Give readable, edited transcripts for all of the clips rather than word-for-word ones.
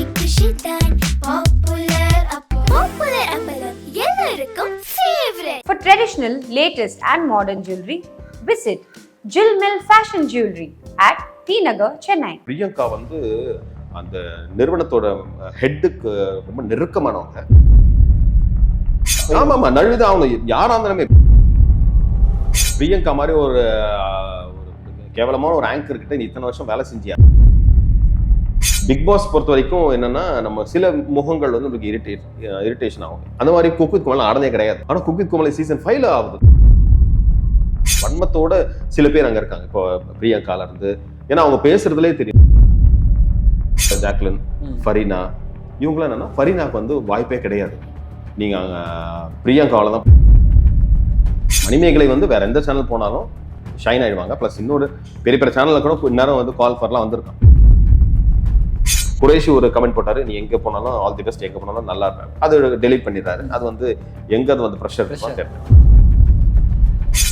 For traditional, latest and modern jewelry, visit Jill Mill Fashion Jewelry at T Nagar, Chennai. Priyanka வந்து அந்த நிறுவனத்தோட ஹெட்டுக்கு ரொம்ப நெருக்கமானவங்க. ஆமாமா, நழுவிதான் அவங்க யாரா இருந்தாலுமே. பிரியங்கா மாதிரி ஒரு கேவலமான ஒரு ஆங்கர் கிட்ட நீ இத்தனை வருஷம் வேலை செஞ்சியா? பிக் பாஸ் பொறுத்த வரைக்கும் என்னன்னா, நம்ம சில முகங்கள் வந்து நமக்கு இரிட்டேஷன் ஆகும். அந்த மாதிரி குக் வித் கோமாளி ஆனதே கிடையாது. ஆனா குக் வித் கோமாளி சீசன் 5ல ஆகுது. வன்மத்தோட சில பேர் அங்க இருக்காங்க. இப்போ பிரியங்கால இருந்து, ஏன்னா அவங்க பேசுறதுலே தெரியும். ஜாக்லின், ஃபரீனா, இவங்களாம் என்னன்னா, ஃபரீனாக்கு வந்து வாய்ப்பே கிடையாது. நீங்க பிரியங்காவில தான். மணிமேகலை வந்து வேற எந்த சேனல் போனாலும் ஷைன் ஆயிடுவாங்க. பிளஸ் இன்னொரு பெரிய பெரிய சேனல்ல கூட இந்நேரம் வந்து கால் ஃபார்லாம் வந்திருக்கான். குரேஷி ஒரு கமெண்ட் போட்டாரு, நீ எங்க போனாலும் ஆல் தி பெஸ்ட், எங்க போனாலும் நல்லா இருப்பாரு. அது டெலீட் பண்ணிடுறாரு. அது வந்து எங்க அது வந்து ப்ரெஷர் தெரியல.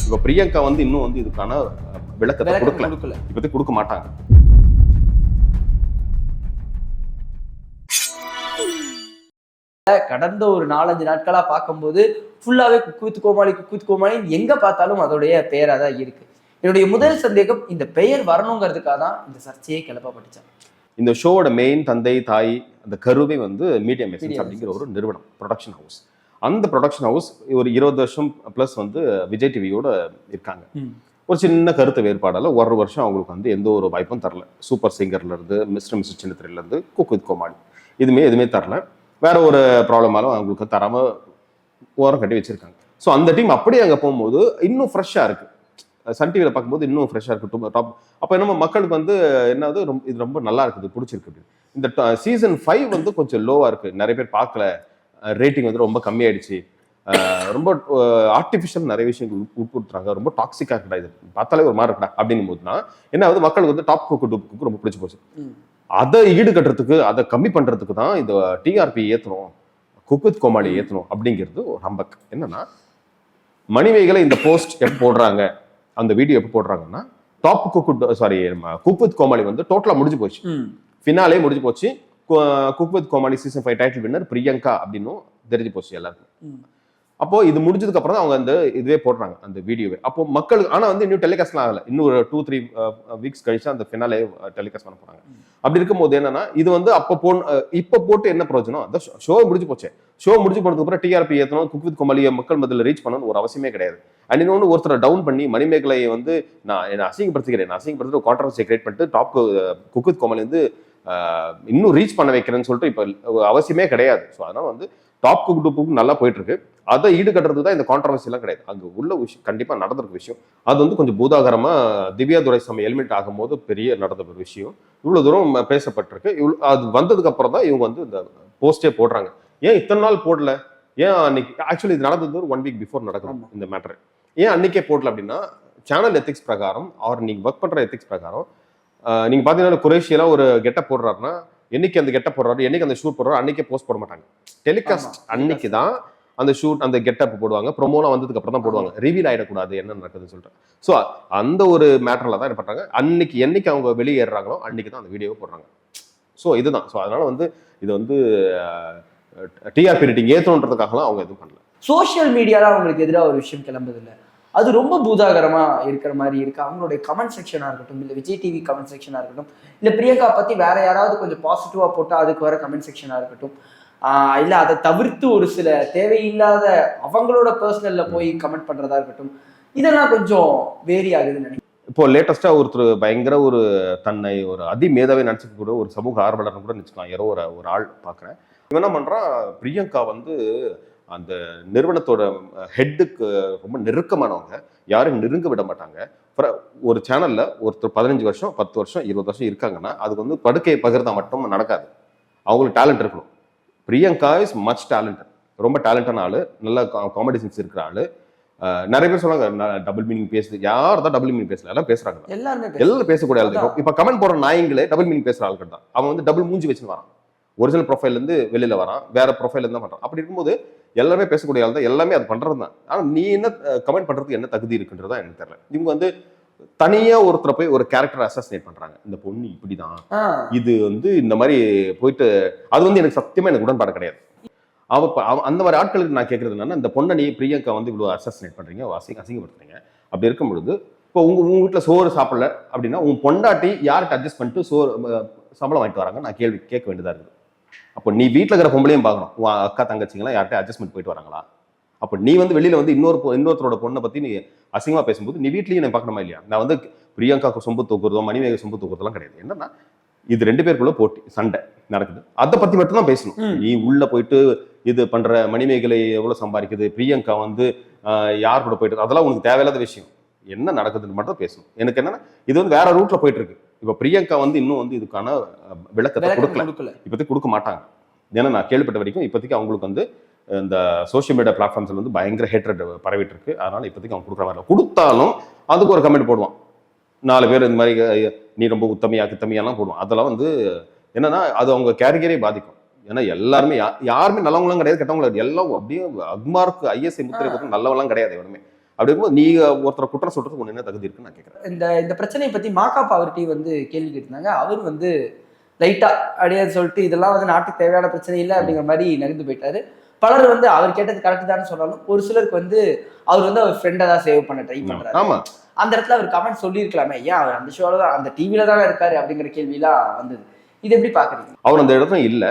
இப்போ பிரியங்கா வந்து இன்னும் வந்து இதுக்கான விளக்கத்தை கொடுக்கல. இப்போதைக்கு கொடுக்க மாட்டாங்க. கடந்த ஒரு 4-5 நாட்களா பார்க்கும்போது ஃபுல்லாவே குக் வித் கோமாளி எங்க பார்த்தாலும் அதோடைய பெயரா தான் இருக்கு. என்னுடைய முதல் சந்தேகம், இந்த பெயர் வரணுங்கிறதுக்காக தான் இந்த சர்ச்சையே கிளப்பப்பட்டுச்சு. இந்த ஷோவோட மெயின் தந்தை தாய் அந்த கருவே வந்து மீடியம் எசன்ஸ் அப்படிங்கிற ஒரு நிறுவனம், ப்ரொடக்ஷன் ஹவுஸ். அந்த ப்ரொடக்ஷன் ஹவுஸ் ஒரு 20 வருஷம் பிளஸ் வந்து விஜய் டிவியோட இருக்காங்க. ஒரு சின்ன கருத்து வேறுபாடால ஒரு வருஷம் அவங்களுக்கு வந்து எந்த ஒரு வாய்ப்பும் தரல. சூப்பர் சிங்கர்ல இருந்து மிஸ்டர் மிஸ்டர் சின்னத்திரையில இருந்து குக் வித் கோமாளி எதுவுமே தரல. வேற ஒரு ப்ராப்ளமாலும் அவங்களுக்கு தராம ஓரம் கட்டி வச்சிருக்காங்க. ஸோ அந்த டீம் அப்படியே அங்கே போகும்போது இன்னும் ஃப்ரெஷ்ஷாக இருக்கு. சன் டிவியில் பார்க்கும்போது இன்னும் ஃப்ரெஷ்ஷாக இருக்கு டாப். அப்போ என்னமோ மக்களுக்கு வந்து என்னது இது ரொம்ப நல்லா இருக்குது, பிடிச்சிருக்கு. இந்த சீசன் 5 வந்து கொஞ்சம் லோவாக இருக்கு, நிறைய பேர் பார்க்கல, ரேட்டிங் வந்து ரொம்ப கம்மியாயிடுச்சு, ரொம்ப ஆர்டிஃபிஷியல் நிறைய விஷயங்கள் உட்புட்டுறாங்க, ரொம்ப டாக்ஸிக்காக இருக்கா, இது பார்த்தாலே ஒரு மாதிரி இருக்கா அப்படிங்கும் போது தான் என்ன ஆகுது, மக்களுக்கு வந்து டாப் குக்கு ரொம்ப பிடிச்சி போச்சு. அதை ஈடுகட்டுறதுக்கு, அதை கம்மி பண்றதுக்கு தான் இந்த டிஆர்பி ஏற்றணும், குக் வித் கோமாளி ஏற்றணும் அப்படிங்கிறது ஒரு ஹம்பக். என்னன்னா, மணிமேகலை இந்த போஸ்ட் எப்போ போடுறாங்க, அந்த வீடியோ எப்போ போடுறாங்கன்னா, குக் வித் கோமாளி வந்து டோட்டலா முடிஞ்சு போச்சு, ஃபினாலே முடிஞ்சு போச்சு. Cook with Comali season 5 title winner Priyanka அப்படின்னும் தெரிஞ்சு போச்சு எல்லாருக்கும். அப்போ இது முடிஞ்சதுக்கு அப்புறம் தான் அவங்க அந்த இதுவே போடுறாங்க, அந்த வீடியோவே. அப்போ மக்களுக்கு ஆனா வந்து இன்னும் டெலிகாஸ்ட்லாம் ஆகல, இன்னும் ஒரு 2-3 வீக்ஸ் கழிச்சு அந்த ஃபினாலே டெலிகாஸ்ட் பண்ண போறாங்க. அப்படி இருக்கும்போது என்னன்னா, இது வந்து இப்ப போட்டு என்ன பிரயோஜனம்? அந்த ஷோ முடிஞ்சு போச்சு. ஷோ முடிஞ்சு போனதுக்கு அப்புறம் டிஆர்பி ஏற்றணும், குக் வித் கோமாளியை மக்கள் மத்தியில் ரீச் பண்ணணும் ஒரு அவசியமே கிடையாது. அண்ட் இன்னொன்று, ஒருத்தரை டவுன் பண்ணி மணிமேகலையை வந்து நான் என்ன அசிங்கப்படுத்திட்டு கான்ட்ரவர்சியை கிரியேட் பண்ணிட்டு டாப் குக் வித் கோமாளி வந்து இன்னும் ரீச் பண்ண வைக்கிறேன்னு சொல்லிட்டு இப்ப அவசியமே கிடையாது. ஸோ அதனால வந்து டாப் குக் நல்லா போயிட்டு இருக்கு. அதை ஈடுகட்டுறது தான் இந்த கான்ட்ரவர்சி எல்லாம் கிடையாது. அங்க உள்ள விஷயம் கண்டிப்பா நடந்திருக்க விஷயம். அது வந்து கொஞ்சம் பூதாகரமா திவ்யா துரைசாமி எலிமெண்ட் ஆகும்போது பெரிய நடந்த ஒரு விஷயம். இவ்வளவு தூரம் பேசப்பட்டிருக்கு. அது வந்ததுக்கு அப்புறம் தான் இவங்க வந்து இந்த போஸ்டே போடுறாங்க. ஏன் இத்தனை நாள் போடல? ஏன் அன்னைக்கு ஆக்சுவலி இது நடந்தது ஒரு 1 வீக் பிஃபோர் நடக்கும் இந்த மேட்டர். ஏன் அன்னைக்கே போடல அப்படின்னா, சேனல் எத்திக்ஸ் பிரகாரம், அவர் நீங்க ஒர்க் பண்ற எத்திக்ஸ் பிரகாரம், நீங்க பாத்தீங்கன்னா குரேஷியெல்லாம் ஒரு கெட்டப் போடுறாருன்னா, என்னைக்கு அந்த கெட்டப் போடுறாரு, என்னைக்கு அந்த ஷூட் போடுறாரு, அன்னைக்கே போஸ்ட் போட மாட்டாங்க. டெலிகாஸ்ட் அன்னைக்கு தான் அந்த ஷூட் அந்த கெட்டப் போடுவாங்க. ப்ரோமோலாம் வந்ததுக்கு அப்புறம் தான் போடுவாங்க, ரிவீல் ஆயிடக்கூடாது என்ன நடக்குதுன்னு சொல்லிட்டு. ஸோ அந்த ஒரு மேட்டர்ல தான் என்ன பண்றாங்க, என்னைக்கு அவங்க வெளியேறாங்களோ அன்னைக்கு தான் அந்த வீடியோ போடுறாங்க. ஸோ இதுதான். ஸோ அதனால வந்து இது வந்து டிஆர்பி ரேட்டிங் ஏற்றணுன்றதுக்காகலாம் அவங்க எதுவும் பண்ணல. சோசியல் மீடியால அவங்களுக்கு எதிராக ஒரு விஷயம் கிளம்புது இல்லை, அது ரொம்ப பூதாகரமா இருக்கிற மாதிரி இருக்கு. அவங்களுடைய கமெண்ட் செக்ஷனா இருக்கட்டும், இல்லை விஜய் டிவி கமெண்ட் செக்ஷனா இருக்கட்டும், இல்லை பிரியங்கா பத்தி வேற யாராவது கொஞ்சம் பாசிட்டிவா போட்டா அதுக்கு வர கமெண்ட் செக்ஷனா இருக்கட்டும், இல்ல அதை தவிர்த்து ஒரு சில தேவையில்லாத அவங்களோட பர்சனல்ல போய் கமெண்ட் பண்றதா இருக்கட்டும், இதெல்லாம் கொஞ்சம் வேரி ஆகுதுன்னு நினைக்கிறேன். இப்போ லேட்டஸ்டா ஒருத்தர் பயங்கர ஒரு தன்னை ஒரு அதிமேதாவை நினைச்சுக்க கூட ஒரு சமூக ஆர்வலர்னு கூட நினைச்சுக்கலாம். யாரோ ஒரு ஆள் பாக்குறேன், இவன் என்ன பண்றான், பிரியங்கா வந்து அந்த நிறுவனத்தோட ஹெட்டுக்கு ரொம்ப நெருக்கமானவங்க, யாரும் நெருங்க விட மாட்டாங்க. ஒரு சேனல்ல ஒருத்தர் 15 வருஷம் 10 வருஷம் 20 வருஷம் இருக்காங்கன்னா, அதுக்கு வந்து படுக்கையை பகிர்ந்தா மட்டும் நடக்காது, அவங்களுக்கு டேலண்ட் இருக்கணும். பிரியங்கா இஸ் மச் டேலண்டட், ரொம்ப டேலண்டான ஆளு, நல்ல காமெடி சென்ஸ் இருக்கிற ஆளு. நிறைய பேர் சொல்லுவாங்க டபுள் மீனிங் பேசுது, யார் தான் டபுள் மீனிங் பேசல, எல்லாம் பேசுறாங்க, எல்லாரும் பேசக்கூடிய ஆள். இப்ப கமெண்ட் போடுற நாயங்களே டபுள் மீனிங் பேசுற ஆள்கள் தான். அவன் வந்து டபுள் மூஞ்சி வச்சுன்னு வரான், ஒரிஜினல் ப்ரொஃபைல் இருந்து வெளியில வரான், வேற ப்ரொஃபைல் இருந்து பண்றான். அப்படி இருக்கும்போது எல்லாமே பேசக்கூடிய ஆள் தான், எல்லாமே அது பண்றது தான். ஆனா நீ என்ன கமெண்ட் பண்றதுக்கு என்ன தகுதி இருக்குன்றதா எனக்கு தெரியல. இவங்க வந்து தனியா ஒருத்தரை போய் ஒரு கேரக்டர் அசாசினேட் பண்றாங்க. இந்த பொண்ணு இப்படிதான், இது வந்து இந்த மாதிரி போயிட்டு, அது வந்து எனக்கு சத்தியமா எனக்கு உடன்பாடு கிடையாது. அந்த மாதிரி ஆட்களுக்கு நான் கேட்கறது என்னன்னா, இந்த பொண்ணை நீ பிரியங்கா வந்து இவ்வளவு அசாசினேட் பண்றீங்க, அசிங்கப்படுத்துறீங்க. அப்படி இருக்கும் பொழுது இப்போ உங்க வீட்டுல சோறு சாப்பிடல அப்படின்னா உன் பொண்டாட்டி யார்கிட்ட அட்ஜஸ்ட் பண்ணிட்டு சோறு சம்பளம் வாங்கிட்டு வராங்க நான் கேள்வி கேட்க வேண்டியதா இருக்குது. அப்போ நீ வீட்டில் இருக்கிற பொம்பளையும் பார்க்கணும், உன் அக்கா தங்கச்சிங்களாம் யார்கிட்ட அட்ஜஸ்ட்மெண்ட் போயிட்டு வராங்களா? அப்போ நீ வந்து வெளியில வந்து இன்னொருத்தரோட பொண்ணை பத்தி நீ அசிங்கமா பேசும்போது நீ வீட்லயும் நான் பார்க்கணுமா இல்லையா? நான் வந்து பிரியங்காவுக்கு சொம்பு தூக்குறதோ மணிமேக சொம்பு தூக்குறதெல்லாம் கிடையாது. என்னன்னா இது 2 பேருக்குள்ள போட்டி சண்டை நடக்குது, அதை பத்தி மட்டும் தான் பேசணும். நீ உள்ள போயிட்டு இது பண்ற மணிமேகலை எவ்வளவு சம்பாதிக்குது, பிரியங்கா வந்து யார் கூட போயிட்டு, அதெல்லாம் உனக்கு தேவையில்லாத விஷயம். என்ன நடக்குதுன்னு மட்டும் தான் பேசணும். எனக்கு என்னன்னா இது வந்து வேற ரூட்ல போயிட்டு இருக்கு. இப்ப பிரியங்கா வந்து இன்னும் வந்து இதுக்கான விளக்கத்தை கொடுக்கல, இப்போதைக்கு கொடுக்க மாட்டாங்க. ஏன்னா நான் கேள்விப்பட்ட வரைக்கும் இப்போதைக்கு அவங்களுக்கு வந்து இந்த சோஷியல் மீடியா பிளாட்ஃபார்ம்ஸ்ல வந்து பயங்கர ஹேட்ரட் பரவிட்டு இருக்கு. அதனால இப்போதைக்கு அவங்க கொடுக்குற மாதிரி கொடுத்தாலும் அதுக்கு ஒரு கமெண்ட் போடுவான், 4 பேர் இந்த மாதிரி நீ ரொம்ப உத்தமையா கித்தமையெல்லாம் போடுவான். அதெல்லாம் வந்து என்னன்னா அது அவங்க கேரிகரே பாதிக்கும். ஏன்னா எல்லாருமே யாருமே நல்லவங்களும் கிடையாது, கெட்டவங்களும் எல்லாம் அப்படியே அக்மார்க் ஐஎஸ்ஐ முத்திரை கொடுத்து நல்லவெல்லாம் கிடையாது எவருமே. அப்படி இருக்கும்போது நீங்க ஒருத்தரை குற்றம் சொல்றதுக்கு ஒண்ணு என்ன தகுதி இருக்குன்னு நான் கேட்கிறேன். இந்த பிரச்சனையை பத்தி மாகாப் அவர்கிட்ட வந்து கேள்வி கேட்டிருந்தாங்க. அவர் வந்து லைட்டா அப்படியே சொல்லிட்டு இதெல்லாம் வந்து நாட்டுக்கு தேவையான பிரச்சனை இல்லை அப்படிங்கிற மாதிரி நகர்ந்து போயிட்டாரு. பலர் வந்து அவர் கேட்டது கரெக்ட் தான் சொன்னாலும் ஒரு சிலருக்கு வந்து அவர் வந்து அவர் ஃப்ரெண்டை தான் சேவ் பண்ண ட்ரை பண்றாரு. ஆமா, அந்த இடத்துல அவர் கமெண்ட் சொல்லியிருக்கலாமே, ஏன் அவர் அந்த ஷோல தான் அந்த டிவில தானே இருக்காரு அப்படிங்கிற கேள்வியெல்லாம் வந்தது. இது எப்படி பாக்குறீங்க? அவர் அந்த இடத்துல இல்ல,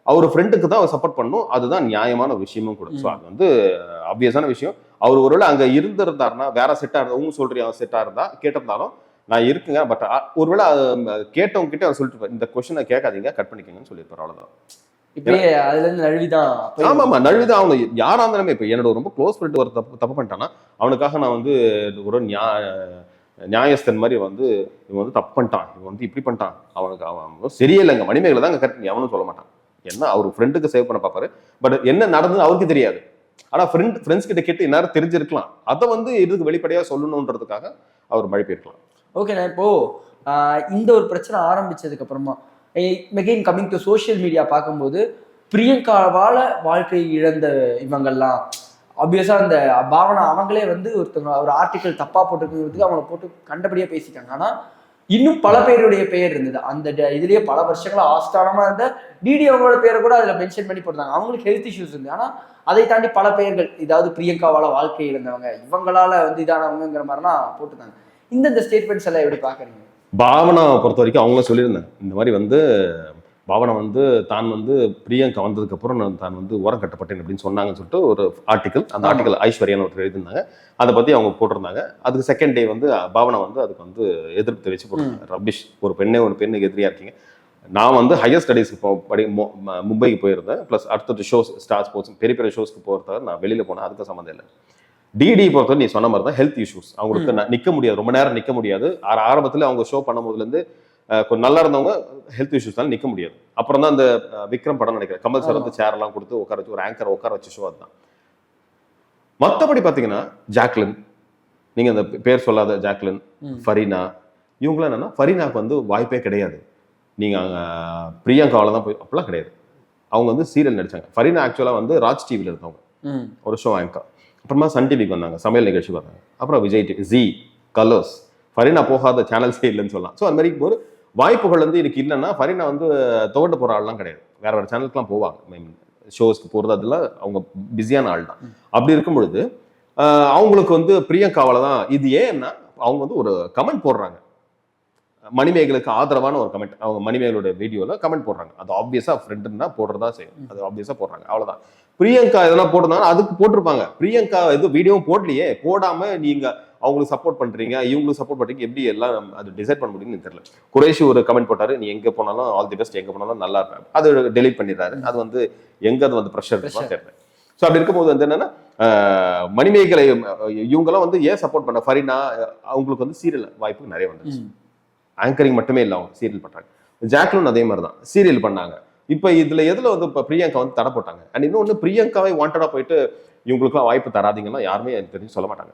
அவர் ஃப்ரெண்டுக்கு தான் அவர் சப்போர்ட் பண்ணும், அதுதான் நியாயமான விஷயமும் கூட. ஸோ அது வந்து ஆப்வியஸான விஷயம். அவர் ஒருவேளை அங்க இருந்திருந்தாருன்னா வேற செட்டா இருந்தா, உங்க சொல்றியா செட்டா இருந்தா கேட்டிருந்தாலும் நான் இருக்குங்க, பட் ஒருவேளை கேட்டவங்க கிட்ட அவர் சொல்லிட்டு இந்த கொஸ்டினை கேட்காதீங்க, கட் பண்ணிக்கங்கன்னு சொல்லியிருப்பாரு. அவ்வளவுதான். இப்பயே அதுல இருந்து நழுவிதான். ஆமா நழுவிதான். அவங்க யாரா இருந்தாலுமே இப்ப என்னோட ரொம்ப க்ளோஸ் ஃப்ரெண்ட் ஒரு தப்பு பண்ணிட்டானா அவனுக்காக நான் வந்து ஒரு நியாயஸ்தன் மாதிரி வந்து இவன் வந்து தப்பு பண்ணிட்டான், இவன் வந்து இப்படி பண்ணிட்டான், அவனுக்கு அவன் சரியே இல்லைங்க மணிமேகலை தான் கரெக்ட் எவனும் சொல்ல மாட்டான். என்ன அவர் ஃப்ரெண்டுக்கு சேவ் பண்ண பார்ப்பாரு, பட் என்ன நடந்தது அவருக்கு தெரியாது. ஆனா ஃப்ரெண்ட்ஸ் கிட்ட கேட்டு எல்லாரும் தெரிஞ்சிருக்கலாம், அதை வந்து இதுக்கு வெளிப்படையா சொல்லணுன்றதுக்காக அவர் மழை போயிருக்கலாம். ஓகே, நான் இப்போ இந்த ஒரு பிரச்சனை ஆரம்பிச்சதுக்கு அப்புறமா மெகைன் கம்மிங் டு சோஷியல் மீடியா பார்க்கும்போது பிரியங்காவால வாழ்க்கை இழந்த இவங்கெல்லாம் ஆப்வியஸா அந்த பாவனா அவங்களே வந்து ஒருத்தவங்க ஒரு ஆர்டிக்கல் தப்பா போட்டிருக்கிறதுக்கு அவங்கள போட்டு கண்டபடியா பேசிட்டாங்க. ஆனா இன்னும் பல பேருடைய பெயர் இருந்தது அந்த இதுலயே பல வருஷங்களா ஆஸ்தானமா இருந்த டிடி அவங்களோட பேரை கூட அதுல மென்ஷன் பண்ணி போட்டாங்க. அவங்களுக்கு ஹெல்த் இஷ்யூஸ் இருந்து, ஆனா அதை தாண்டி பல பெயர்கள் இதாவது பிரியங்காவால வாழ்க்கை இழந்தவங்க இவங்களால வந்து இதானவங்கிற மாதிரிலாம் போட்டுருந்தாங்க. இந்த ஸ்டேட்மெண்ட்ஸ் எல்லாம் எப்படி பாக்குறீங்க? பாவனாவை பொறுத்த வரைக்கும் அவங்களும் சொல்லியிருந்தேன், இந்த மாதிரி வந்து பாவனா வந்து தான் வந்து பிரியங்கா வந்ததுக்கு அப்புறம் தான் வந்து ஓரம் கட்டப்பட்டேன் அப்படின்னு சொன்னாங்கன்னு சொல்லிட்டு ஒரு ஆர்டிக்கல், அந்த ஆர்டிக்கல் ஐஸ்வர்யான்னு ஒருத்தர் எழுதியிருந்தாங்க, அதை பத்தி அவங்க போட்டிருந்தாங்க. அதுக்கு செகண்ட் டே வந்து பாவனா வந்து அதுக்கு வந்து எதிர்ப்பு தெரிவிச்சு போட்டிருந்தாங்க, ரபிஷ் ஒரு பெண்ணுக்கு எதிரியா இருக்கீங்க. நான் வந்து ஹையர் ஸ்டடீஸ்க்கு மும்பைக்கு போயிருந்தேன், ப்ளஸ் அடுத்த ஷோஸ் ஸ்டார் ஸ்போர்ட்ஸ் பெரிய பெரிய ஷோஸ்க்கு போகிறத நான் வெளியில போனேன், அதுக்கு சம்மந்தம் இல்லை. டிடி பொறுத்தவரை நீ சொன்ன மாதிரி தான் ஹெல்த் இஷ்யூஸ் அவங்களுக்கு நிற்க முடியாது, ரொம்ப நேரம் நிற்க முடியாது. ஆரம்பத்தில் அவங்க ஷோ பண்ணும் போதுலேருந்து கொஞ்சம் நல்லா இருந்தவங்க ஹெல்த் இஷ்யூஸ்னால நிற்க முடியாது. அப்புறம் தான் அந்த விக்ரம் படம் நினைக்கிறேன், கமல் சார் வந்து சேர்லாம் கொடுத்து உட்கார வச்சு ஒரு ஆங்கரை உட்கார வச்ச ஷோ அதுதான். மற்றபடி பார்த்தீங்கன்னா ஜாக்லின், நீங்க அந்த பேர் சொல்லாத ஜாக்லின், ஃபரீனா, இவங்களாம் என்னன்னா ஃபரீனாக்கு வந்து வாய்ப்பே கிடையாது. நீங்க பிரியங்காவில் தான் போய் அப்படிலாம் கிடையாது. அவங்க வந்து சீரியல் நடிச்சாங்க. ஃபரீனா ஆக்சுவலாக வந்து ராஜ் டிவியில் இருந்தவங்க, ஒரு ஷோ ஆங்கர். அப்புறமா சன் டிவிக்கு வந்தாங்க, சமையல் நிகழ்ச்சிக்கு வந்தாங்க. அப்புறம் Vijay TV, G, colours, Fareena போகாத சேனல்ஸே இல்லைன்னு சொல்லலாம். ஸோ அந்த மாதிரி ஒரு வாய்ப்புகள் வந்து எனக்கு இல்லைன்னா ஃபரீனா வந்து துவண்டு போகிற ஆள்லாம் கிடையாது, வேற வேறு சேனலுக்குலாம் போவாங்க, மீன் ஷோஸ்க்கு போகிறது, அதெல்லாம் அவங்க பிஸியான ஆள் தான். அப்படி இருக்கும் பொழுது அவங்களுக்கு வந்து பிரியங்காவில் தான் இது. ஏன்னா அவங்க வந்து ஒரு கமெண்ட் போடுறாங்க, மணிமேகலுக்கு ஆதரவான ஒரு கமெண்ட், அவங்க மணிமேகலோட வீடியோவில் கமெண்ட் போடுறாங்க, அது ஆப்வியஸாக ஃப்ரெண்டுன்னா போடுறதா செய்யும், அது ஆப்வியஸாக போடுறாங்க, அவ்வளோதான். பிரியங்கா எதனா போட்டிருந்தாங்கன்னா அதுக்கு போட்டிருப்பாங்க. பிரியங்கா எதுவும் வீடியோவும் போடலையே, போடாமல் நீங்கள் அவங்களுக்கு சப்போர்ட் பண்றீங்க, இவங்களுக்கு சப்போர்ட் பண்றீங்க, எப்படி எல்லாம் அது டிசைட் பண்ண முடியும்னு தெரியல. குரேஷி ஒரு கமெண்ட் போட்டாரு, நீ எங்க போனாலும் ஆல் தி பெஸ்ட், எங்க போனாலும் நல்லா இருப்பேன், அது டெலீட் பண்ணிடுறாரு. அது வந்து எங்க அது வந்து ப்ரெஷர் தெரியல. ஸோ அப்படி இருக்கும்போது வந்து என்னன்னா மணிமேகலை இவங்கெல்லாம் வந்து ஏன் சப்போர்ட் பண்ண, ஃபரீனா அவங்களுக்கு வந்து சீரியல் வாய்ப்பு நிறைய வந்துச்சு. ஆங்கரிங் மட்டுமே இல்லை, அவங்க சீரியல் பண்றாங்க. ஜாக்லின் அதே மாதிரி தான் சீரியல் பண்ணாங்க. இப்போ இதுல எதுல வந்து இப்போ பிரியங்கா வந்து தடை போட்டாங்க. அண்ட் இன்னொன்று பிரியங்காவே வாண்டடா போயிட்டு இவங்களுக்குலாம் வாய்ப்பு தராதிங்கன்னா யாருமே எனக்கு தெரிஞ்சு சொல்ல மாட்டாங்க.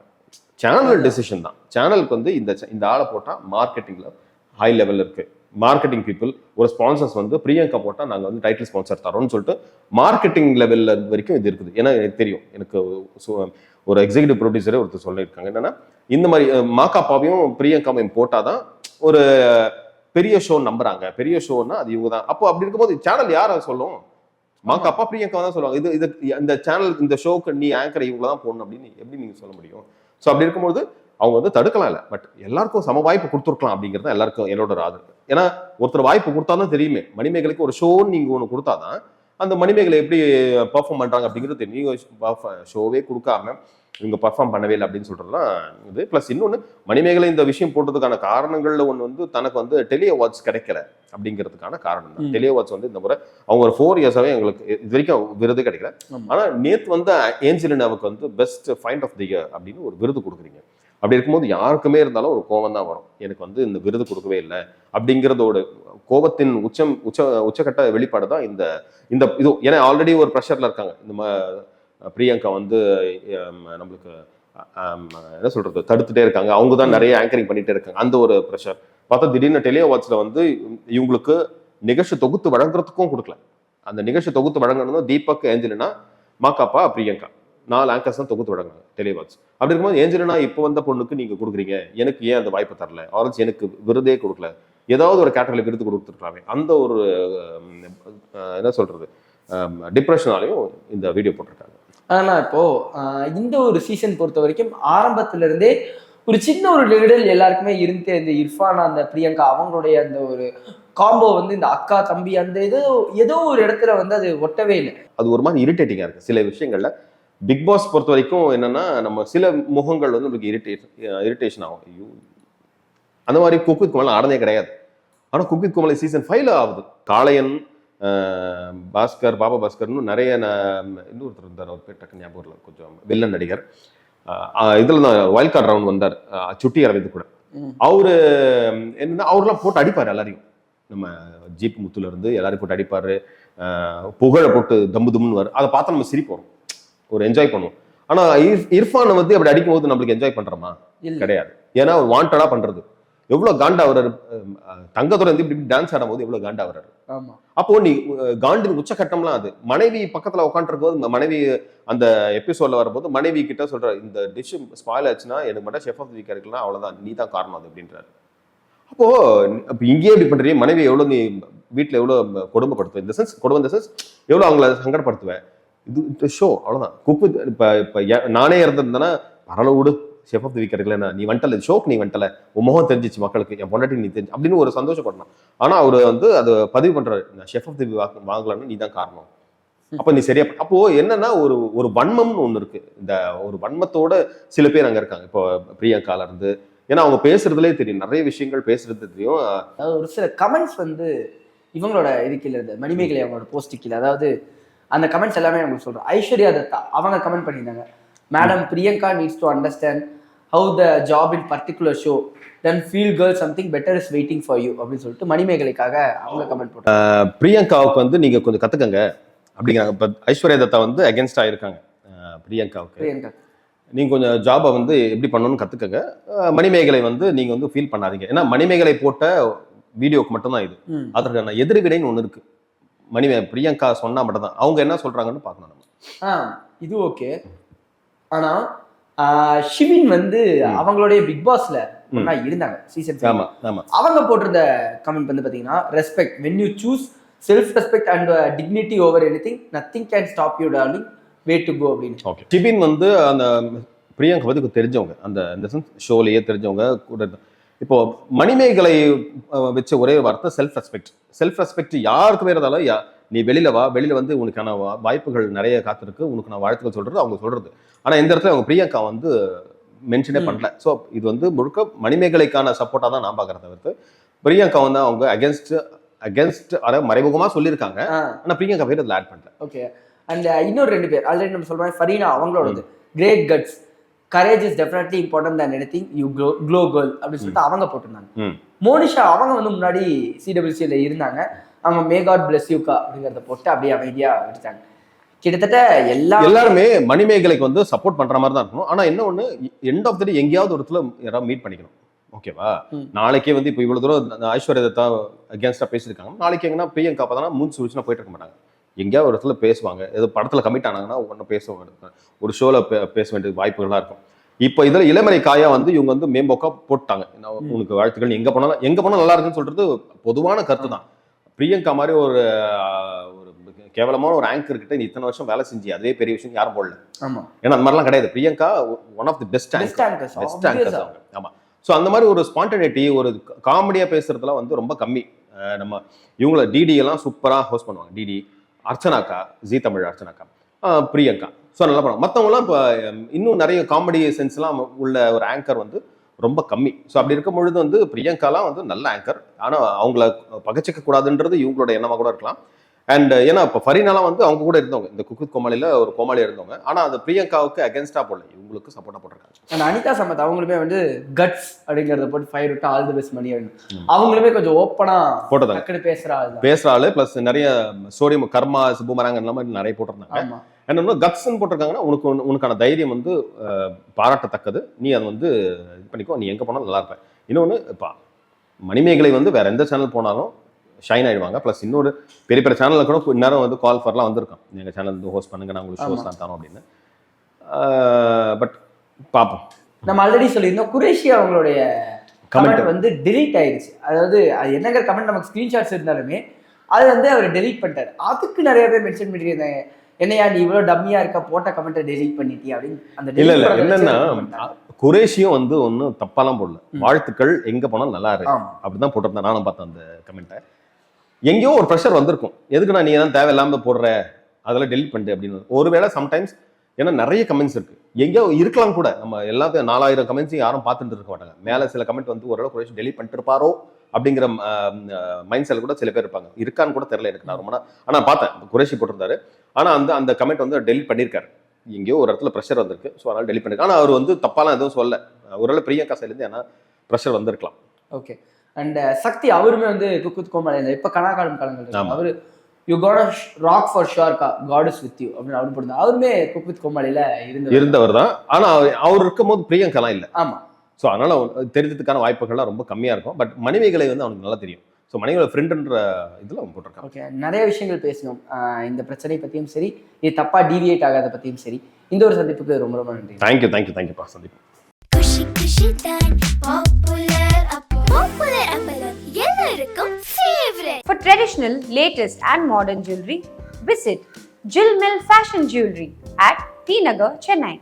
சேனல் டெசிஷன் தான். சேனலுக்கு வந்து இந்த ஆளை போட்டால் மார்க்கெட்டிங்கில் ஹை லெவலில் இருக்கு, மார்க்கெட்டிங் பீப்புள் ஒரு ஸ்பான்சர்ஸ் வந்து பிரியங்கா போட்டால் நாங்கள் வந்து டைட்டில் ஸ்பான்சர் தரோம்னு சொல்லிட்டு மார்க்கெட்டிங் லெவலில் வரைக்கும் இது இருக்குது. ஏன்னா எனக்கு தெரியும், எனக்கு ஒரு எக்ஸிகூட்டிவ் ப்ரொடியூசரே ஒருத்தர் சொல்லியிருக்காங்க என்னன்னா, இந்த மாதிரி மாகாப்பாவையும் பிரியங்காவையும் போட்டாதான் ஒரு பெரிய ஷோ நம்புறாங்க. பெரிய ஷோன்னா அது இவங்க தான். அப்போ அப்படி இருக்கும்போது சேனல் யாரை சொல்லும்? மாகாப்பா பிரியங்கா தான் சொல்லுவாங்க. இது இந்த சேனல் இந்த ஷோக்கு நீ ஆங்கர் இவங்க தான் போடணும் அப்படின்னு எப்படி நீங்க சொல்ல முடியும்? ஸோ அப்படி இருக்கும்போது அவங்க வந்து தடுக்கலாம் இல்லை, பட் எல்லாருக்கும் சம வாய்ப்பு கொடுத்துருக்கலாம் அப்படிங்கிறது தான் எல்லாருக்கும் என்னோட ஒரு ஆதரவு. ஏன்னா ஒருத்தர் வாய்ப்பு கொடுத்தாதான் தெரியுமே. மணிமேகலைக்கு ஒரு ஷோன்னு நீங்க ஒன்று கொடுத்தாதான் அந்த மணிமேகலை எப்படி பெர்ஃபார்ம் பண்றாங்க அப்படிங்கிறது தெரியும். நீங்க ஷோவே கொடுக்காம இவங்க பெர்ஃபார்ம் பண்ணவே இல்லை அப்படின்னு சொல்றதுதான் இது. பிளஸ் இன்னொன்று, மணிமேகலை இந்த விஷயம் போட்டதுக்கான காரணங்கள்ல ஒன்று வந்து தனக்கு வந்து டெலி அவார்ட்ஸ் கிடைக்கல அப்படிங்கிறதுக்கான காரணம் தான். டெலி அவார்ட்ஸ் வந்து இந்த முறை அவங்க ஒரு 4 இயர்ஸாவே எங்களுக்கு இது வரைக்கும் விருது கிடைக்கல. ஆனா நேத்து வந்து ஏஞ்சலினாவுக்கு வந்து best find of the year அப்படின்னு ஒரு விருது கொடுக்குறீங்க. அப்படி இருக்கும்போது யாருக்குமே இருந்தாலும் ஒரு கோபம் தான் வரும். எனக்கு வந்து இந்த விருது கொடுக்கவே இல்லை அப்படிங்கிறதோட கோபத்தின் உச்சகட்ட வெளிப்பாடு தான் இந்த இது. ஏன்னா ஆல்ரெடி ஒரு ப்ரெஷர்ல இருக்காங்க. இந்த பிரியங்கா வந்து நம்மளுக்கு என்ன சொல்றது தடுத்துட்டே இருக்காங்க. அவங்க தான் நிறைய ஆங்கரிங் பண்ணிட்டே இருக்காங்க. அந்த ஒரு ப்ரெஷர் பார்த்தா திடீர்னு டெலி அவார்ட்ஸ்ல வந்து இவங்களுக்கு நிகழ்ச்சி தொகுத்து வழங்குறதுக்கும் கொடுக்கல. அந்த நிகழ்ச்சி தொகுத்து வழங்கணும் தீபக், ஏஞ்சலினா, மாகாப்பா, பிரியங்கா 4 ஆங்கர்ஸ் தான் தொகுத்து வழங்குறாங்க டெலி அவார்ட்ஸ். அப்படி இருக்கும்போது ஏஞ்சலினா இப்போ வந்த பொண்ணுக்கு நீங்க கொடுக்குறீங்க, எனக்கு ஏன் அந்த வாய்ப்பு தரல? ஆரஞ்சு எனக்கு விருதே கொடுக்கல, ஏதாவது ஒரு கேட்டகரியில் விருது கொடுத்துருக்கலாமே. அந்த ஒரு என்ன சொல்றது டிப்ரெஷனாலையும் இந்த வீடியோ போட்டிருக்காங்க. ஆனா இப்போ இந்த ஒரு சீசன் பொறுத்த வரைக்கும் ஆரம்பத்துல இருந்தே ஒரு சின்ன ஒரு நெருடல் எல்லாருக்குமே இருந்து, இந்த இர்ஃபான் அந்த பிரியங்கா அவங்களுடைய அந்த ஒரு காம்போ வந்து இந்த அக்கா தம்பி அந்த ஏதோ ஒரு இடத்துல வந்து அது ஒட்டவே இல்லை. அது ஒரு மாதிரி இரிட்டேட்டிங்கா இருக்கு சில விஷயங்கள்ல. பிக் பாஸ் பொறுத்த வரைக்கும் என்னன்னா, நம்ம சில முகங்கள் வந்து நமக்கு இரிட்டேஷன் ஆகும். ஐயோ, அந்த மாதிரி குக் வித் கோமாளி ஆடனே கிடையாது. ஆனா குக் வித் கோமாளி சீசன் 5ல ஆகுது. காளையன், பாஸ்கர், பாபா பாஸ்கர்னு நிறைய இன்னொருத்தர் இருந்தார், அவர் பேர் டக்கு ஞாபகம் கொஞ்சம் வில்லன் நடிகர். இதுல தான் வைல்ட் கார்டு ரவுண்ட் வந்தார் சுட்டி அரவிந்த் கூட. அவரு என்னன்னா அவரெல்லாம் போட்டு அடிப்பாரு எல்லாரையும். நம்ம ஜீப் முத்துல இருந்து எல்லாரையும் போட்டு அடிப்பாரு, புகழை போட்டு தம்பு தம்முன்னு அதை பார்த்தா நம்ம சிரிப்போம், ஒரு என்ஜாய் பண்ணுவோம். ஆனா இர்ஃபானை வந்து அப்படி அடிக்கும் போது நம்மளுக்கு என்ஜாய் பண்றோமா? கிடையாது. ஏன்னா அவர் வாண்டடா பண்றது. எவ்வளவு காண்டா வர்றாரு. தங்கத்துறை வந்து இப்படி டான்ஸ் ஆடும் போது எவ்வளவு காண்டா வர்றாரு. அப்போ நீ காண்டின் உச்சகட்டம்லாம் அது. மனைவி பக்கத்துல உட்காந்துருக்கும் போது மனைவி அந்த எபிசோட்ல வரும்போது மனைவி கிட்ட சொல்ற, இந்த டிஷ் ஸ்பாயில் ஆச்சுன்னா எனக்கு மட்டும் ஷெஃப் ஆஃப் தி வீக் இருக்கலாம், அவ்வளவுதான், நீ தான் காரணம் அது அப்படின்றாரு. அப்போ இங்கேயே இப்படி பண்றீங்க, மனைவி எவ்வளவு நீ வீட்டுல எவ்வளவு கொடுமைப்படுத்துவ, இந்த சென்ஸ் கொடுமை, இந்த சென்ஸ் எவ்வளவு அவங்கள சங்கடப்படுத்துவேன். இது ஷோ, அவ்வளவுதான். குக் இப்ப நானே இருந்திருந்தேன்னா பரவாயில்ல விடு, ஷெஃப் ஆஃப் தி வீக் இருக்கல, நீ வந்துட்டல ஷோக்கு, நீ வந்துட்டல, உன் முகம் தெரிஞ்சிச்சு மக்களுக்கு, என் பொண்டாட்டி நீ தெரிஞ்சு அப்படின்னு ஒரு சந்தோஷப்படணும். ஆனா அவரு வந்து அது பதிவு பண்றாரு, ஷெஃப் ஆஃப் தி வீக் வாங்கலாம்னு நீ தான் காரணம். அப்ப நீ சரியா. அப்போ என்னன்னா ஒரு வன்மம்னு ஒண்ணு இருக்கு. இந்த ஒரு வன்மத்தோட சில பேர் அங்க இருக்காங்க. இப்போ பிரியங்கால இருந்து, ஏன்னா அவங்க பேசுறதுலே தெரியும், நிறைய விஷயங்கள் பேசுறது தெரியும். ஒரு சில கமெண்ட்ஸ் வந்து இவங்களோட இது கீழே இருந்து மணிமேகலை அவங்களோட போஸ்ட் கீழே, அதாவது அந்த கமெண்ட்ஸ் எல்லாமே உங்களுக்கு சொல்றேன். ஐஸ்வர்யா தத்தா அவங்க கமெண்ட் பண்ணியிருந்தாங்க, madam Priyanka needs to understand how the job in particular show then feel girl something better is waiting for you அப்படின்னு சொல்லிட்டு மணிமேகலைக்காக அவங்க கமெண்ட் போட்டாங்க. பிரியங்காவுக்கு வந்து நீங்க கொஞ்சம் கத்துக்கங்க அப்படிங்கிறாங்க. இப்போ ஐஸ்வர்யா தத்தா வந்து அகேன்ஸ்ட் ஆயிருக்காங்க பிரியங்காவுக்கு. நீங்க கொஞ்சம் ஜாபை வந்து எப்படி பண்ணணும்னு கத்துக்கங்க. மணிமேகலை வந்து நீங்க வந்து ஃபீல் பண்ணாதீங்க. ஏன்னா மணிமேகலை போட்ட வீடியோக்கு மட்டும்தான் இது. அதற்கான எதிர்வினைன்னு ஒண்ணு இருக்கு. பிரியங்கா சொன்னா மட்டும் தான். அவங்க என்ன சொல்றாங்கன்னு பார்க்கணும் நம்ம. இது ஓகே. ஆனா ஷிவின் வந்து அவங்களுடைய பிக் பாஸ்ல இருந்தாங்க சீசன் 5. அவங்க போட்டிருந்த கமெண்ட் வந்து பாத்தீங்கன்னா, respect when you choose self respect and dignity over anything nothing can stop you darling way to go அப்படின்னு. ஓகே. ஷிவின் வந்து அந்த பிரியங்கா வந்து தெரிஞ்சவங்க, அந்த இந்த ஷோலயே தெரிஞ்சவங்க கூட. இப்போ மணிமேகலை வச்ச ஒரே வார்த்தை செல்ஃப் ரெஸ்பெக்ட். செல்ஃப் ரெஸ்பெக்ட் யாருக்கு வேறதாலும், நீ வெளியில வா, வெளியில வந்து உனக்கான வாய்ப்புகள் நிறைய காத்திருக்கு, உனக்கு நான் வாழ்த்துக்கள் சொல்றது அவங்க சொல்றது. ஆனா இந்த இடத்துல அவங்க பிரியங்கா வந்து மென்ஷனே பண்ணல. ஸோ இது வந்து முழுக்க மணிமேகலைக்கான சப்போர்ட்டா தான் நான் பாக்குறத தவிர்த்து பிரியங்கா வந்து அவங்க அகேன்ஸ்ட் அதை மறைமுகமா சொல்லியிருக்காங்க. ஆனா பிரியங்கா பேர் அதில் ஆட் பண்ணல. ஓகே. அண்ட் இன்னொரு 2 பேர் ஆல்ரெடி நம்ம சொல்றோம், ஃபரீனா அவங்களோடது great guts courage is definitely important than anything you glow girl அப்படின்னு சொல்லிட்டு அவங்க போட்டிருந்தாங்க. மோனிஷா அவங்க வந்து முன்னாடி சிடபிள்யூசியில் இருந்தாங்க. அவங்க மே காட் பிளஸ் யூக்கா அப்படிங்கிறத போட்டு அப்படியே அமைதியா விட்டுட்டாங்க. கிட்டத்தட்ட எல்லாருமே மணிமேகலைக்கு வந்து சப்போர்ட் பண்ற மாதிரி தான் இருக்கணும். ஆனா என்ன ஒண்ணு, எண்ட் ஆஃப் த டே எங்கேயாவது ஒரு இடத்துல யாராவது மீட் பண்ணிக்கணும். ஓகேவா? நாளைக்கே வந்து இப்போ இவ்வளவு தூரம் ஐஸ்வர்யா தத்தா அகேன்ஸ்டா பேசியிருக்காங்க, நாளைக்கு எங்கன்னா பிரியங்கா பார்த்தா மூஞ்சி சுழிச்சுனா போயிட்டு இருக்க மாட்டாங்க. எங்கேயாவது ஒரு இடத்துல பேசுவாங்க, ஏதோ படத்துல கமிட் ஆனாங்கன்னா ஒன்றும் பேசுவாங்க, ஒரு ஷோல பேச வேண்டிய வாய்ப்புகள்லாம் இருக்கும். இப்போ இதுல இளமறை காயா வந்து இவங்க வந்து மேம்போக்கா போட்டாங்க, உனக்கு வாழ்த்துக்கள், எங்க போனாலும் நல்லா இருக்குன்னு சொல்றது பொதுவான கருத்து தான். பிரியங்கா மாதிரி ஒரு கேவலமான ஒரு ஆங்கர் கிட்ட நீ இத்தனை வருஷம் வேலை செஞ்சு அதே பெரிய விஷயம் யாரும் போடல. ஆமா, ஏன்னா அந்த மாதிரிலாம் கிடையாது. Priyanka one of the best anchors. ஆமா. ஸோ அந்த மாதிரி ஒரு ஸ்பான்டனிட்டி, ஒரு காமெடியா பேசுறதுலாம் வந்து ரொம்ப கம்மி. நம்ம இவங்கள டிடி எல்லாம் சூப்பரா ஹோஸ்ட் பண்ணுவாங்க. டிடி, அர்ச்சனாக்கா, ஜி தமிழ் அர்ச்சனாக்கா, பிரியங்கா. ஸோ நல்லா பண்ணுவாங்க. மற்றவங்களாம் இப்போ இன்னும் நிறைய காமெடி சென்ஸ்லாம் உள்ள ஒரு ஆங்கர் வந்து ரொம்ப கம்மி. ஸோ அப்படி இருக்கும் பொழுது வந்து பிரியங்காலாம் வந்து நல்ல ஆங்கர். ஆனால் அவங்கள பகச்சிக்க கூடாதுன்றது இவங்களோட எண்ணமாக கூட இருக்கலாம். அண்ட் ஏன்னா இப்போ ஃபரீனாலாம் வந்து அவங்க கூட இருந்தவங்க, இந்த குக் வித் கோமாளியில் ஒரு கோமாளியாக இருந்தவங்க. ஆனால் அது பிரியங்காவுக்கு அகேன்ஸ்டா போடல, இவங்களுக்கு சப்போர்ட்டாக போட்டிருக்காங்க. அண்ட் அனிதா சமத் அவங்களுமே வந்து கட்ஸ் அப்படிங்கிறத போட்டு ஃபயர் விட்டு ஆல் தி பெஸ்ட் மணி அவங்களுமே கொஞ்சம் ஓப்பனா போட்டதாங்க பேசுற ஆளு. பிளஸ் நிறைய ஸ்டோரி கர்மா சுபமராங்க அந்த மாதிரி நிறைய போட்டிருந்தாங்க. என்ன கட்ஸ்ன்னு போட்டிருக்காங்கன்னா உனக்கான தைரியம் வந்து பாராட்டத்தக்கது. நீ அதை வந்து இது பண்ணிக்கோ, நீ எங்கே போனாலும் நல்லா இருப்ப. இன்னொன்று இப்போ மணிமேகலை வந்து வேற எந்த சேனல் போனாலும் ஷைன் ஆயிடுவாங்க. ப்ளஸ் இன்னொரு பெரிய பெரிய சேனலில் கூட இந்நேரம் வந்து கால் ஃபார்லாம் வந்திருக்கோம், எங்கள் சேனல் வந்து ஹோஸ்ட் பண்ணுங்க, நான் உங்களுக்கு ஷோஸ்லாம் தரோம் அப்படின்னு. பட் பார்ப்போம். நம்ம ஆல்ரெடி சொல்லியிருந்தோம் குரேஷி அவங்களுடைய கமெண்ட் வந்து டெலீட் ஆயிடுச்சு. அதாவது அது என்னங்கிற கமெண்ட் நமக்கு ஸ்க்ரீன்ஷாட்ஸ் இருந்தாலுமே அது வந்து அவர் டெலீட் பண்ணிட்டார். அதுக்கு நிறைய பேர் மென்ஷன் பண்ணியிருந்தாங்க, என்னையா நீ இவ்வளோ டம்மியா இருக்க, போட்ட கமெண்ட்டை டெலீட் பண்ணிட்டி அப்படின்னு. அந்த இல்ல என்னன்னா குரேஷியும் வந்து ஒன்றும் தப்பாலாம் போடல, வாழ்த்துக்கள் எங்க போனாலும் நல்லா இருக்கு அப்படிதான் போட்டிருந்தேன். நானும் பார்த்தேன் அந்த கமெண்ட்டை. எங்கேயோ ஒரு ப்ரெஷர் வந்திருக்கும், எதுக்கு நான் நீ தான் தேவையில்லாம போடுற, அதெல்லாம் டெலிட் பண்ணிட்டு அப்படின்னு. ஒருவேளை சம்டைம்ஸ் ஏன்னா நிறைய கமெண்ட்ஸ் இருக்கு, எங்கேயோ இருக்கலாம் கூட, நம்ம எல்லாத்தையும் 4000 கமெண்ட்ஸ் யாரும் பார்த்துட்டு இருக்க மாட்டாங்க. மேல சில கமெண்ட் வந்து ஓரளவு குறைச்சி டெலிட் பண்ணிட்டு இருப்பாரோ அப்படிங்கிற மைண்ட் செல் கூட சில பேர் இருப்பாங்க. இருக்கான்னு கூட தெரியல எனக்கு, நான் ரொம்ப ஆனா பார்த்தேன் குரேஷி போட்டிருந்தாரு. ஆனா அந்த கமெண்ட் வந்து டெலிட் பண்ணியிருக்காரு, எங்கேயோ ஒரு இடத்துல ப்ரெஷர் வந்திருக்கு, ஸோ அதனால டெலிட் பண்ணிருக்காரு. ஆனால் அவர் வந்து தப்பாலாம் எதுவும் சொல்ல, ஒருவேளை பிரியங்கா சைட்லேருந்து ஏன்னா ப்ரெஷர் வந்திருக்கலாம். ஓகே. அண்ட் சக்தி அவருமே வந்து குக் வித் கோமாளி இப்போ கனாகாலம் காலங்கள் அவரு you got rock for sure god is with you அப்படின்னு அவரு போட்டு அவருமே குக் வித் கோமாளியில இருந்தவர் தான். ஆனா அவர் இருக்கும் போது பிரியங்காலாம் இல்லை. ஆமா. ஸோ அதனால தெரிஞ்சதுக்கான வாய்ப்புகள்லாம் ரொம்ப கம்மியா இருக்கும். பட் மணிமேகலை வந்து அவனுக்கு நல்லா தெரியும். ஸோ மணிமேகலை ஃப்ரெண்டுன்ற இதில் அவன் போட்டிருக்கான். ஓகே, நிறைய விஷயங்கள் பேசணும். இந்த பிரச்சனை பற்றியும் சரி, இது தப்பா டீவியேட் ஆகாத பற்றியும் சரி. இந்த ஒரு சந்திப்புக்கு ரொம்ப ரொம்ப நன்றி. தேங்க்யூப்பா சந்திப்பு. For traditional, latest and modern jewelry, visit Jill Mill Fashion Jewelry at T Nagar, Chennai.